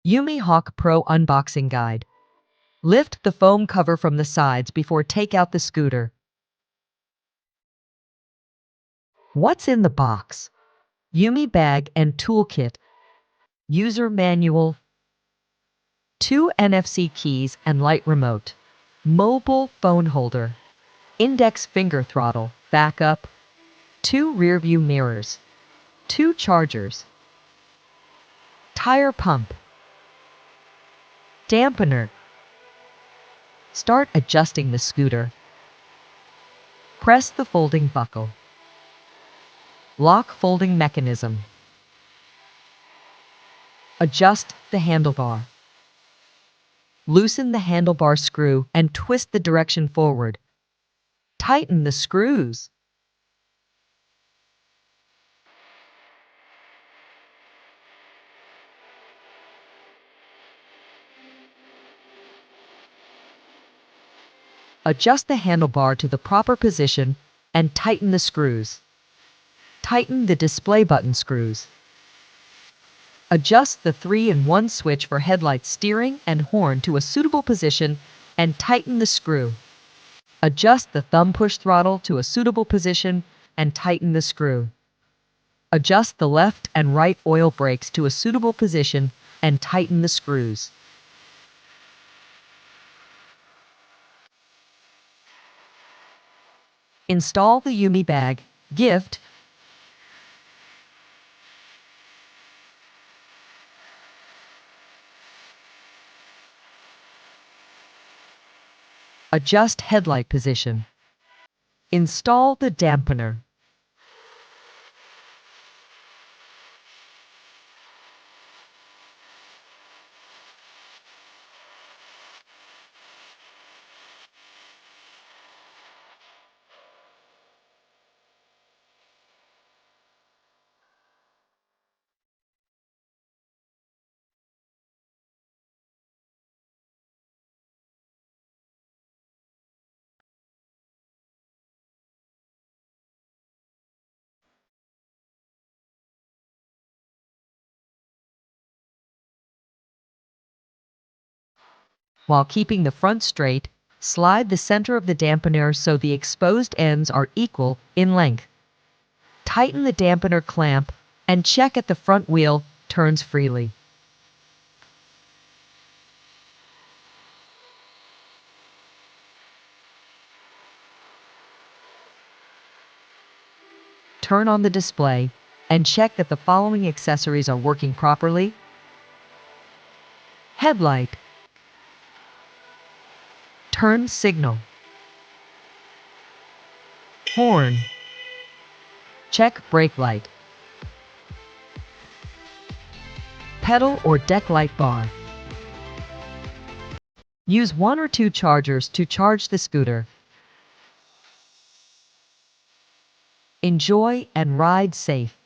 YUME Hawk Pro Unboxing Guide. Lift the foam cover from the sides before take out the scooter. What's in the box? YUME bag and toolkit. User manual. 2 NFC keys and light remote. Mobile phone holder. Index finger throttle. Backup. 2 rear view mirrors. 2 chargers. Tire pump. Dampener. Start adjusting the scooter. Press the folding buckle. Lock folding mechanism. Adjust the handlebar. Loosen the handlebar screw and twist the direction forward. Tighten the screws. Adjust the handlebar to the proper position and tighten the screws. Tighten the display button screws. Adjust the 3-in-1 switch for headlight steering and horn to a suitable position and tighten the screw. Adjust the thumb push throttle to a suitable position and tighten the screw. Adjust the left and right oil brakes to a suitable position and tighten the screws. Install the YUME bag, gift. Adjust headlight position. Install the dampener. While keeping the front straight, slide the center of the dampener so the exposed ends are equal in length. Tighten the dampener clamp and check if the front wheel turns freely. Turn on the display and check that the following accessories are working properly. Headlight. Turn signal. Horn. Check brake light. Pedal or deck light bar. Use 1 or 2 chargers to charge the scooter. Enjoy and ride safe.